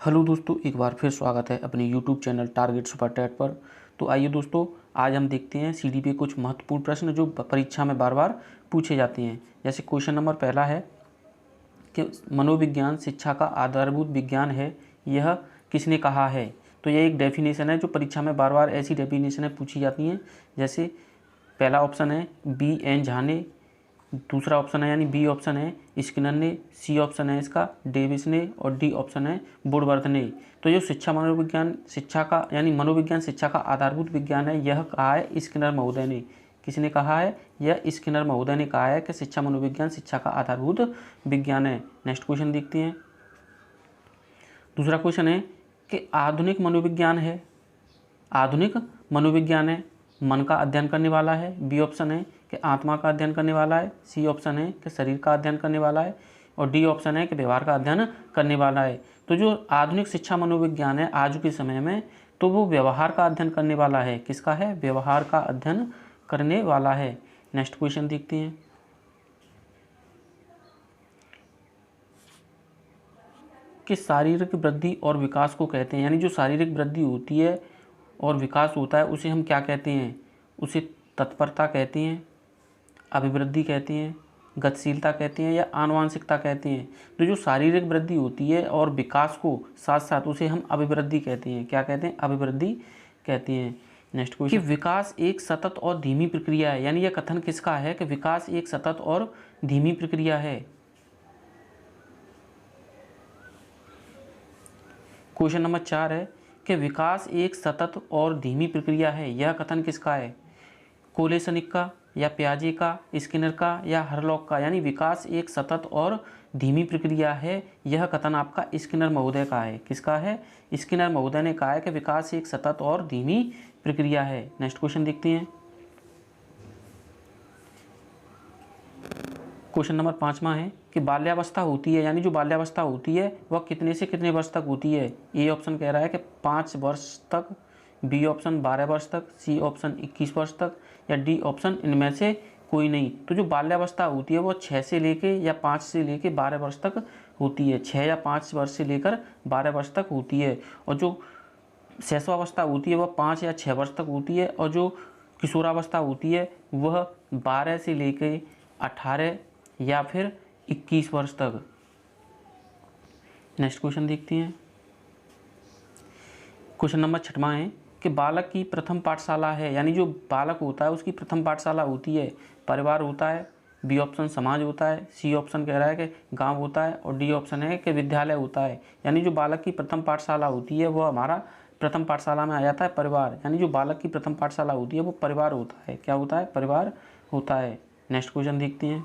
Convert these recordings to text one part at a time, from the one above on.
Hello दोस्तों, एक बार फिर स्वागत है अपने YouTube channel target super TET पर। तो आइए दोस्तों, आज हम देखते हैं सीडी पे कुछ महत्वपूर्ण प्रश्न जो परीक्षा में बार बार पूछे जाते हैं। जैसे क्वेश्चन नंबर पहला है कि मनोविज्ञान शिक्षा का आधारभूत विज्ञान है, यह किसने कहा है। तो यह एक डेफिनेशन है जो परीक्षा में बार बार ऐसी डेफिनेशनें पूछी जाती हैं। जैसे पहला ऑप्शन है बी एन झा ने, दूसरा ऑप्शन है यानी बी ऑप्शन है स्किनर ने, सी ऑप्शन है इसका डेविस ने, और डी ऑप्शन है वुडवर्थ ने। तो जो शिक्षा का यानी मनोविज्ञान शिक्षा का आधारभूत विज्ञान है, यह कहा है स्किनर महोदय ने। किसने कहा है? यह स्किनर महोदय ने कहा है कि शिक्षा मनोविज्ञान शिक्षा का आधारभूत विज्ञान है। नेक्स्ट क्वेश्चन देखते हैं। दूसरा क्वेश्चन है कि आधुनिक मनोविज्ञान है, आधुनिक मनोविज्ञान है मन का अध्ययन करने वाला है। बी ऑप्शन है कि आत्मा का अध्ययन करने वाला है, सी ऑप्शन है कि शरीर का अध्ययन करने वाला है, और डी ऑप्शन है कि व्यवहार का अध्ययन करने वाला है। तो जो आधुनिक शिक्षा मनोविज्ञान है आज के समय में, तो वो व्यवहार का अध्ययन करने वाला है। किसका है? व्यवहार का अध्ययन करने वाला है। नेक्स्ट क्वेश्चन देखते हैं कि शारीरिक वृद्धि और विकास को कहते हैं, यानी जो शारीरिक वृद्धि होती है और विकास होता है उसे हम क्या कहते हैं? उसे तत्परता कहते हैं, अभिवृद्धि कहते हैं, गतिशीलता कहते हैं, या आनुवांशिकता कहते हैं। तो जो शारीरिक वृद्धि होती है और विकास को साथ साथ, उसे हम अभिवृद्धि कहते हैं। क्या कहते हैं? अभिवृद्धि कहते हैं। नेक्स्ट क्वेश्चन, कि विकास एक सतत और धीमी प्रक्रिया है, यानी यह कथन किसका है कि विकास एक सतत और धीमी प्रक्रिया है। क्वेश्चन नंबर 4 है कि विकास एक सतत और धीमी प्रक्रिया है, यह कथन किसका है? कोलेसनिक का, या प्याजे का, स्किनर का, या हरलॉक का। यानी विकास एक सतत और धीमी प्रक्रिया है, यह कथन आपका स्किनर महोदय का है। किसका है? स्किनर महोदय ने कहा है कि विकास एक सतत और धीमी प्रक्रिया है। नेक्स्ट क्वेश्चन देखते हैं। क्वेश्चन नंबर 5वां है कि बाल्यावस्था होती है, यानी जो बाल्यावस्था होती है वह कितने से कितने वर्ष तक होती है। ए ऑप्शन कह रहा है कि 5 वर्ष तक, बी ऑप्शन 12 वर्ष तक, सी ऑप्शन 21 वर्ष तक, या डी ऑप्शन इनमें से कोई नहीं। तो जो बाल्यावस्था होती है वो 6 से लेके या 5 से लेके 12 वर्ष तक होती है। 6 या 5 वर्ष से लेकर 12 वर्ष तक होती है। और जो शैशवावस्था होती है वह 5 या 6 वर्ष तक होती है। और जो किशोरावस्था होती है वह 12 से लेकर 18 या फिर 21 वर्ष तक। नेक्स्ट क्वेश्चन देखते हैं। क्वेश्चन नंबर 6वां है कि बालक की प्रथम पाठशाला है, यानी जो बालक होता है उसकी प्रथम पाठशाला होती है। परिवार होता है, बी ऑप्शन समाज होता है, सी ऑप्शन कह रहा है कि गांव होता है, और डी ऑप्शन है कि विद्यालय होता है। यानी जो बालक की प्रथम पाठशाला होती है वह हमारा प्रथम पाठशाला में आ जाता है परिवार। यानी जो बालक की प्रथम पाठशाला होती है वो परिवार होता है। क्या होता है? परिवार होता है। नेक्स्ट क्वेश्चन देखते हैं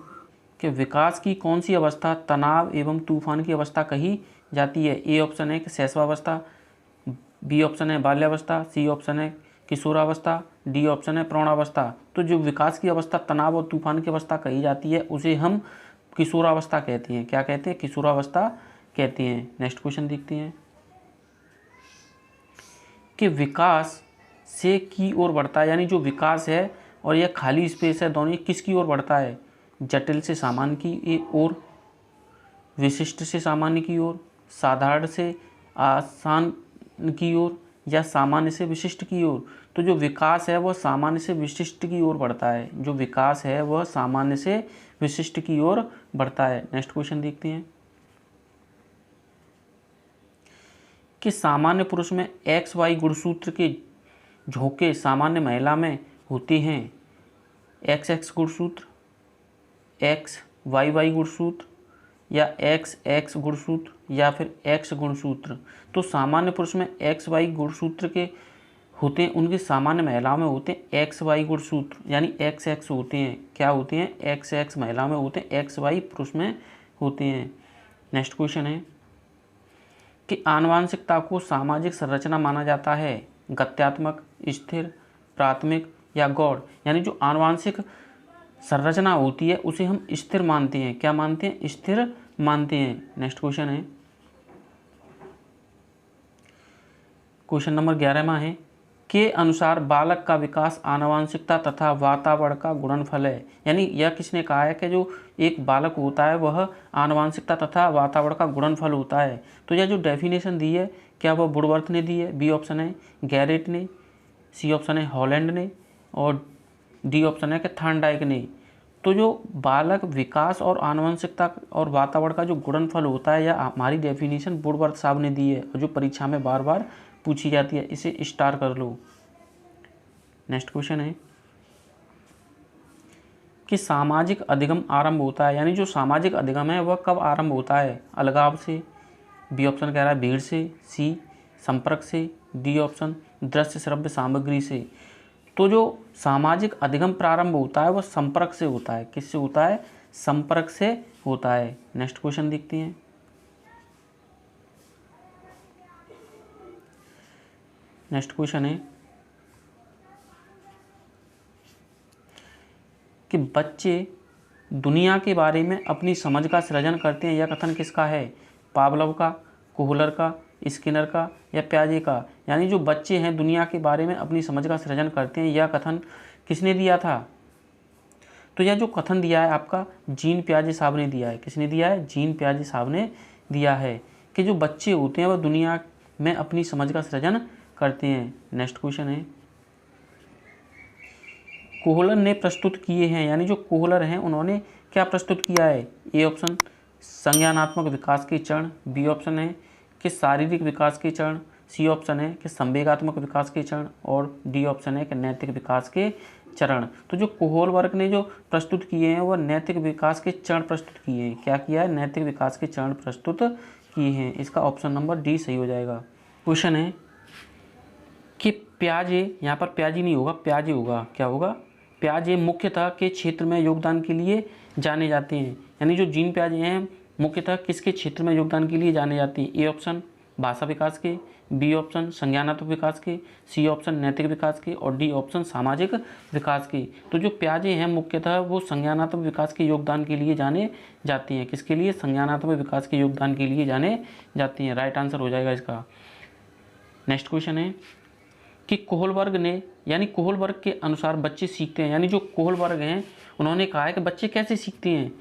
कि विकास की कौन सी अवस्था तनाव एवं तूफान की अवस्था कही जाती है। ए ऑप्शन है कि शैशवावस्था, बी ऑप्शन है बाल्यावस्था, सी ऑप्शन है किशोरावस्था, डी ऑप्शन है प्रौढ़ावस्था। तो जो विकास की अवस्था तनाव और तूफान की अवस्था कही जाती है उसे हम किशोरावस्था कहते हैं। क्या कहते हैं? किशोरावस्था कहते हैं। नेक्स्ट क्वेश्चन देखते हैं कि विकास से की ओर बढ़ता है, यानी जो विकास है और यह खाली स्पेस है, दोनों किसकी ओर बढ़ता है? जटिल से सामान्य की ओर, विशिष्ट से सामान्य की ओर, साधारण से आसान की ओर, या सामान्य से विशिष्ट की ओर। तो जो विकास है वह सामान्य से विशिष्ट की ओर बढ़ता है। जो विकास है वह सामान्य से विशिष्ट की ओर बढ़ता है। नेक्स्ट क्वेश्चन देखते हैं कि सामान्य पुरुष में एक्स वाई गुणसूत्र के झोंके सामान्य महिला में होते हैं। एक्स एक्स गुणसूत्र, एक्स वाई वाई गुणसूत्र, या एक्स एक्स गुणसूत्र, या फिर एक्स गुणसूत्र। तो सामान्य पुरुष में एक्स वाई गुणसूत्र के होते हैं, उनके सामान्य महिलाओं में होते हैं एक्स वाई गुणसूत्र, यानी एक्स एक्स होते हैं। क्या होते हैं? एक्स एक्स महिलाओं में होते हैं, एक्स वाई पुरुष में होते हैं। नेक्स्ट क्वेश्चन है कि आनुवांशिकता को सामाजिक संरचना माना जाता है। गत्यात्मक, स्थिर, प्राथमिक, या गौड़। यानी जो आनुवांशिक संरचना होती है उसे हम स्थिर मानते हैं। क्या मानते हैं? स्थिर मानते हैं। नेक्स्ट क्वेश्चन है क्वेश्चन नंबर 11वां है के अनुसार बालक का विकास आनुवंशिकता तथा वातावरण का गुणनफल है। यानी यह किसने कहा है कि जो एक बालक होता है वह आनुवंशिकता तथा वातावरण का गुणनफल होता है। तो यह जो डेफिनेशन दी है क्या वह वुडवर्थ ने दी है? बी ऑप्शन है गैरेट ने, सी ऑप्शन है हॉलैंड ने और डी ऑप्शन है कि थॉर्नडाइक ने। तो जो बालक विकास और आनुवंशिकता और वातावरण का जो गुणनफल होता है यह हमारी डेफिनेशन वुडवर्थ साहब ने दी है और जो परीक्षा में बार बार पूछी जाती है। इसे स्टार कर लो। नेक्स्ट क्वेश्चन है कि सामाजिक अधिगम आरंभ होता है, यानी जो सामाजिक अधिगम है वह कब आरंभ होता है? अलगाव से, बी ऑप्शन कह रहा है भीड़ से, सी संपर्क से, डी ऑप्शन दृश्य श्रव्य सामग्री से। तो जो सामाजिक अधिगम प्रारंभ होता है वह संपर्क से होता है। किससे होता है? संपर्क से होता है। नेक्स्ट क्वेश्चन देखते हैं। नेक्स्ट क्वेश्चन है कि बच्चे दुनिया के बारे में अपनी समझ का सृजन करते हैं, यह कथन किसका है? पावलोव का, कोहलर का, स्किनर का या प्याजे का? यानी जो बच्चे हैं दुनिया के बारे में अपनी समझ का सृजन करते हैं यह कथन किसने दिया था? तो यह जो कथन दिया है आपका जीन प्याजे साहब ने दिया है। किसने दिया है? जीन प्याजे साहब ने दिया है कि जो बच्चे होते हैं वह दुनिया में अपनी समझ का सृजन करते हैं। नेक्स्ट क्वेश्चन है कोहलर ने प्रस्तुत किए हैं, यानी जो कोहलर हैं उन्होंने क्या प्रस्तुत किया है? ए ऑप्शन संज्ञानात्मक विकास के चरण, बी ऑप्शन है कि शारीरिक विकास के चरण, सी ऑप्शन है कि संवेगात्मक विकास के चरण और डी ऑप्शन है कि नैतिक विकास के चरण। तो जो कोहलर ने जो प्रस्तुत किए हैं वह नैतिक विकास के चरण प्रस्तुत किए हैं। क्या किया है? नैतिक विकास के चरण प्रस्तुत किए हैं। इसका ऑप्शन नंबर डी सही हो जाएगा। क्वेश्चन है कि प्याजे, यहाँ पर प्याजी नहीं होगा प्याजे होगा, क्या होगा? प्याजे मुख्यतः के क्षेत्र में योगदान के लिए जाने जाते हैं। यानी जो जीन प्याजे हैं मुख्यतः किसके क्षेत्र में योगदान के लिए जाने जाते हैं? ए ऑप्शन भाषा विकास के, बी ऑप्शन संज्ञानात्मक विकास के, सी ऑप्शन नैतिक विकास के और डी ऑप्शन सामाजिक विकास के। तो जो प्याजे हैं मुख्यतः वो संज्ञानात्मक विकास के योगदान के लिए जाने जाते हैं। किसके लिए? संज्ञानात्मक विकास के योगदान के लिए जाने जाते हैं। राइट आंसर हो जाएगा इसका। नेक्स्ट क्वेश्चन है कि कोहलबर्ग ने, यानी कोहलबर्ग के अनुसार बच्चे सीखते हैं, यानी जो कोहलबर्ग हैं उन्होंने कहा है कि बच्चे कैसे सीखते हैं?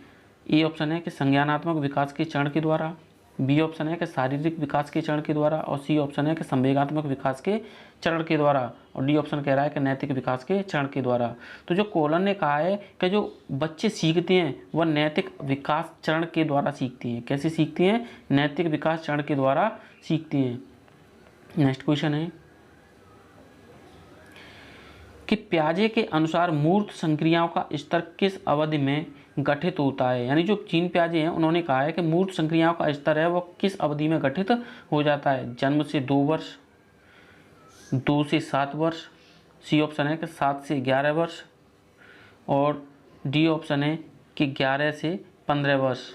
ए ऑप्शन है कि संज्ञानात्मक विकास के चरण के द्वारा, बी ऑप्शन है कि शारीरिक विकास के चरण के द्वारा और सी ऑप्शन है कि संवेगात्मक विकास के चरण के द्वारा और डी ऑप्शन कह रहा है कि नैतिक विकास के चरण के द्वारा। तो जो कोहलर ने कहा है कि जो बच्चे सीखते हैं वह नैतिक विकास चरण के द्वारा सीखते हैं। कैसे सीखते हैं? नैतिक विकास चरण के द्वारा सीखते हैं। नेक्स्ट क्वेश्चन है कि प्याजे के अनुसार मूर्त संक्रियाओं का स्तर किस अवधि में गठित होता है? यानी जो जीन प्याजे हैं उन्होंने कहा है कि मूर्त संक्रियाओं का स्तर है वो किस अवधि में गठित हो जाता है? जन्म से 2 वर्ष, 2 से 7 वर्ष, सी ऑप्शन है कि 7 से 11 वर्ष और डी ऑप्शन है कि 11 से 15 वर्ष।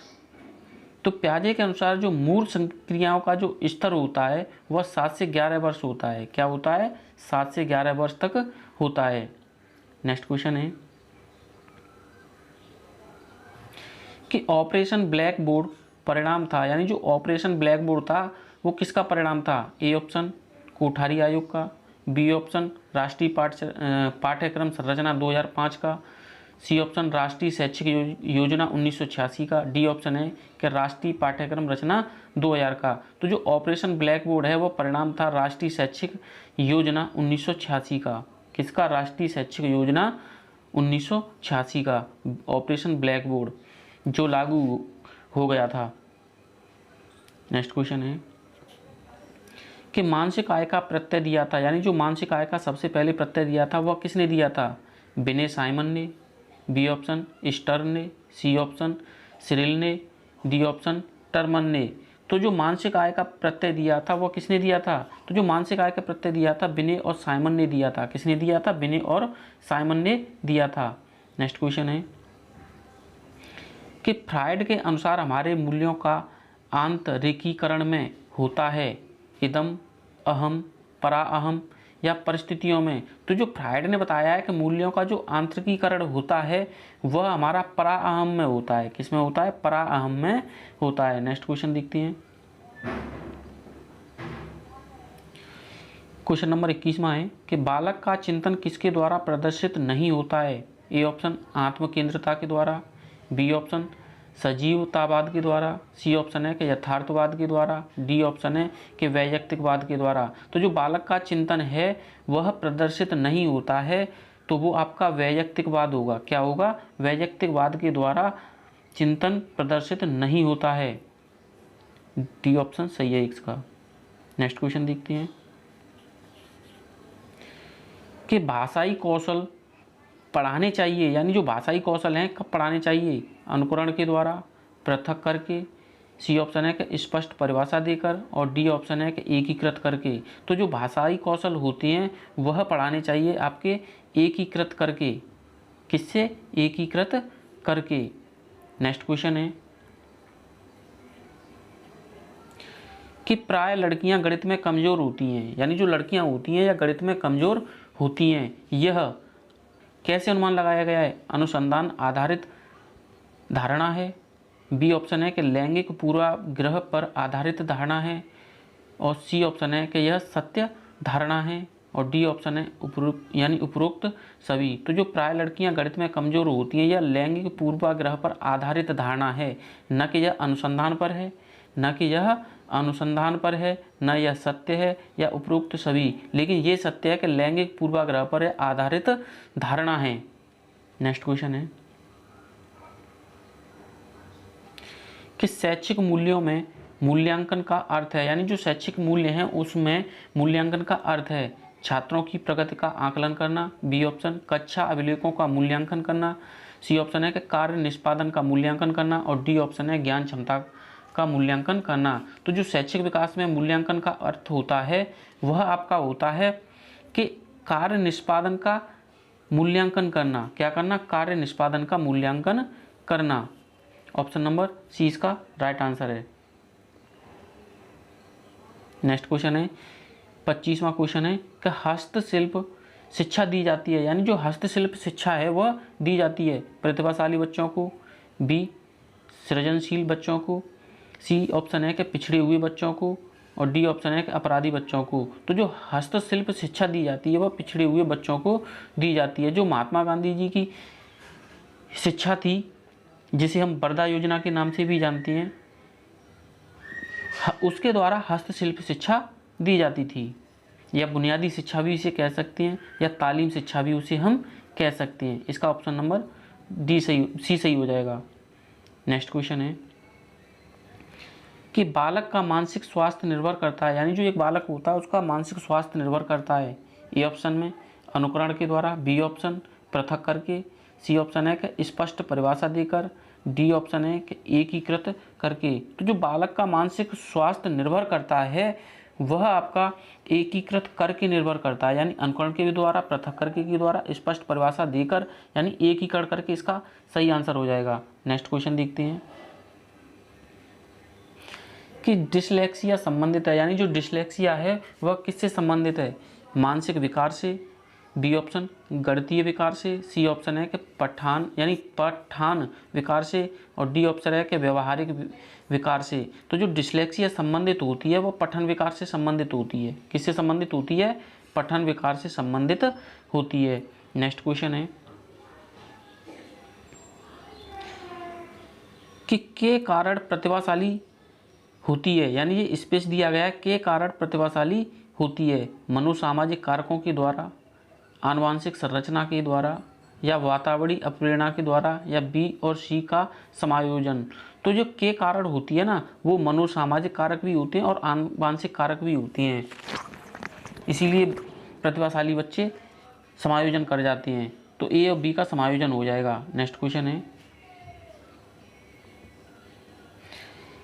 तो प्याजे के अनुसार जो मूर्त संक्रियाओं का जो स्तर होता है वह 7 से 11 वर्ष होता है। क्या होता है? 7 से 11 वर्ष तक होता है। नेक्स्ट क्वेश्चन है कि ऑपरेशन ब्लैक बोर्ड परिणाम था, यानी जो ऑपरेशन ब्लैक बोर्ड था वो किसका परिणाम था? ए ऑप्शन कोठारी आयोग का, बी ऑप्शन राष्ट्रीय पाठ्यक्रम संरचना 2005 का, सी ऑप्शन राष्ट्रीय शैक्षिक योजना 1986 का, डी ऑप्शन है कि राष्ट्रीय पाठ्यक्रम रचना 2000 का। तो जो ऑपरेशन ब्लैक बोर्ड है वो परिणाम था राष्ट्रीय शैक्षिक योजना 1986 का। किसका? राष्ट्रीय शैक्षिक योजना 1986 का ऑपरेशन ब्लैक बोर्ड जो लागू हो गया था। नेक्स्ट क्वेश्चन है कि मानसिक आय का प्रत्यय दिया था, यानी जो मानसिक आय का सबसे पहले प्रत्यय दिया था वह किसने दिया था? विनय साइमन ने, बी ऑप्शन स्टर्न ने, सी ऑप्शन सिरिल ने, डी ऑप्शन टर्मन ने। तो जो मानसिक आय का प्रत्यय दिया था वो किसने दिया था? तो जो मानसिक आय का प्रत्यय दिया था विनय और साइमन ने दिया था। किसने दिया था? विनय और साइमन ने दिया था। नेक्स्ट क्वेश्चन है कि फ्रायड के अनुसार हमारे मूल्यों का आंतरिकीकरण में होता है इदम, अहम, परा अहम या परिस्थितियों में। तो जो फ्रायड ने बताया है कि मूल्यों का जो आंतरिकीकरण होता है वह हमारा परा अहम में होता है। किस में होता है? परा अहम में होता है। नेक्स्ट क्वेश्चन देखते हैं क्वेश्चन नंबर 21वां है कि बालक का चिंतन किसके द्वारा प्रदर्शित नहीं होता है। ए ऑप्शन आत्मकेंद्रता के द्वारा, बी ऑप्शन सजीवतावाद के द्वारा, सी ऑप्शन है कि यथार्थवाद के द्वारा, डी ऑप्शन है कि वैयक्तिकवाद के द्वारा। तो जो बालक का चिंतन है वह प्रदर्शित नहीं होता है तो वो आपका वैयक्तिकवाद होगा। क्या होगा? वैयक्तिकवाद के द्वारा चिंतन प्रदर्शित नहीं होता है। डी ऑप्शन सही है इसका। नेक्स्ट क्वेश्चन देखते हैं कि भाषाई कौशल पढ़ाने चाहिए, यानी जो भाषाई कौशल हैं कब पढ़ाने चाहिए? अनुकरण के द्वारा, पृथक करके, सी ऑप्शन है कि स्पष्ट परिभाषा देकर, और डी ऑप्शन है कि एकीकृत करके। तो जो भाषाई कौशल होते हैं वह पढ़ाने चाहिए आपके एकीकृत करके। किससे? एकीकृत करके। नेक्स्ट क्वेश्चन है कि प्राय लड़कियां गणित में कमज़ोर होती हैं, यानी जो लड़कियां होती हैं या गणित में कमज़ोर होती हैं, यह कैसे अनुमान लगाया गया है? अनुसंधान आधारित धारणा है, बी ऑप्शन है कि लैंगिक पूर्वाग्रह पर आधारित धारणा है, और सी ऑप्शन है कि यह सत्य धारणा है, और डी ऑप्शन है उपरोक्त सभी। तो जो प्राय लड़कियां गणित में कमज़ोर होती हैं यह लैंगिक पूर्वाग्रह पर आधारित धारणा है, न कि यह अनुसंधान पर है, न कि यह अनुसंधान पर है, न यह सत्य है या उपरोक्त सभी। लेकिन ये सत्य है कि लैंगिक पूर्वाग्रह पर आधारित धारणा है। नेक्स्ट क्वेश्चन है कि शैक्षिक मूल्यों में मूल्यांकन का अर्थ है, यानी जो शैक्षिक मूल्य हैं उसमें मूल्यांकन का अर्थ है छात्रों की प्रगति का आकलन करना, बी ऑप्शन कक्षा अभिलेखों का मूल्यांकन करना, सी ऑप्शन है कि कार्य निष्पादन का मूल्यांकन करना, और डी ऑप्शन है ज्ञान क्षमता का मूल्यांकन करना। तो जो शैक्षिक विकास में मूल्यांकन का अर्थ होता है वह आपका होता है कि कार्य निष्पादन का मूल्यांकन करना। क्या करना? कार्य निष्पादन का मूल्यांकन करना। ऑप्शन नंबर सी इसका राइट आंसर है। नेक्स्ट क्वेश्चन है 25वां क्वेश्चन है कि हस्तशिल्प शिक्षा दी जाती है, यानी जो हस्तशिल्प शिक्षा है वह दी जाती है प्रतिभाशाली बच्चों को, बी सृजनशील बच्चों को, सी ऑप्शन है कि पिछड़े हुए बच्चों को, और डी ऑप्शन है कि अपराधी बच्चों को। तो जो हस्तशिल्प शिक्षा दी जाती है वह पिछड़े हुए बच्चों को दी जाती है। जो महात्मा गांधी जी की शिक्षा थी जिसे हम बरदा योजना के नाम से भी जानते हैं, उसके द्वारा हस्तशिल्प शिक्षा दी जाती थी, या बुनियादी शिक्षा भी इसे कह सकते हैं, या तालीम शिक्षा भी उसे हम कह सकते हैं। इसका ऑप्शन नंबर डी सी सही हो जाएगा। नेक्स्ट क्वेश्चन है कि बालक का मानसिक स्वास्थ्य निर्भर करता है, यानी जो एक बालक होता है उसका मानसिक स्वास्थ्य निर्भर करता है। ए ऑप्शन में अनुकरण के द्वारा, बी ऑप्शन पृथक करके, सी ऑप्शन है कि स्पष्ट परिभाषा देकर, डी ऑप्शन है कि एकीकृत करके। तो जो बालक का मानसिक स्वास्थ्य निर्भर करता है वह आपका एकीकृत करके निर्भर करता है, यानी अनुकरण के द्वारा, पृथक करके के द्वारा, स्पष्ट परिभाषा देकर, यानी एकीकरण करके इसका सही आंसर हो जाएगा। नेक्स्ट क्वेश्चन देखते हैं कि डिसलेक्सिया संबंधित है, यानी जो डिसलेक्सिया है वह किससे संबंधित है? मानसिक विकार से, बी ऑप्शन गणितीय विकार से, सी ऑप्शन है कि पठान विकार से, और डी ऑप्शन है कि व्यवहारिक विकार से। तो जो डिसलेक्सिया संबंधित होती है वह पठन विकार से संबंधित होती है। किससे संबंधित होती है? पठन विकार से संबंधित होती है। नेक्स्ट क्वेश्चन है कि के कारण प्रतिभाशाली होती है, यानी ये स्पेस दिया गया है के कारण प्रतिभाशाली होती है। मनोसामाजिक कारकों के द्वारा, आनुवांशिक संरचना के द्वारा, या वातावरणीय अप्रेरणा के द्वारा, या बी और सी का समायोजन। तो जो के कारण होती है ना वो मनोसामाजिक कारक भी होते हैं और आनुवांशिक कारक भी होते हैं, इसीलिए प्रतिभाशाली बच्चे समायोजन कर जाते हैं। तो ए और बी का समायोजन हो जाएगा। नेक्स्ट क्वेश्चन है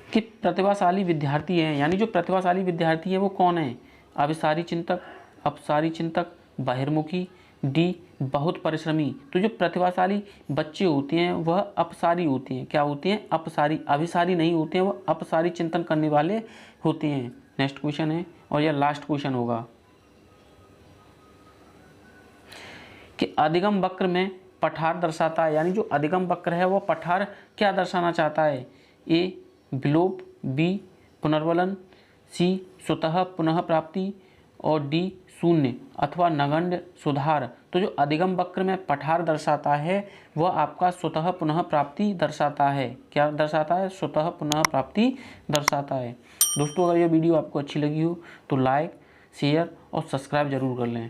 कि प्रतिभाशाली विद्यार्थी हैं, यानी जो प्रतिभाशाली विद्यार्थी है वो कौन है? अभिसारी चिंतक, अपसारी चिंतक, बहिर्मुखी, डी बहुत परिश्रमी। तो जो प्रतिभाशाली बच्चे होते हैं वह अपसारी होते हैं। क्या होते हैं? अपसारी। अभिसारी नहीं होते हैं, वह अपसारी चिंतन करने वाले होते हैं। नेक्स्ट क्वेश्चन है और यह लास्ट क्वेश्चन होगा कि अधिगम वक्र में पठार दर्शाता है, यानी जो अधिगम वक्र है वो पठार क्या दर्शाना चाहता है? ए विलोप, बी पुनर्वलन, सी स्वतः पुनः प्राप्ति, और डी शून्य अथवा नगण्य सुधार। तो जो अधिगम वक्र में पठार दर्शाता है वह आपका स्वतः पुनः प्राप्ति दर्शाता है। क्या दर्शाता है? स्वतः पुनः प्राप्ति दर्शाता है। दोस्तों अगर यह वीडियो आपको अच्छी लगी हो तो लाइक, शेयर और सब्सक्राइब जरूर कर लें।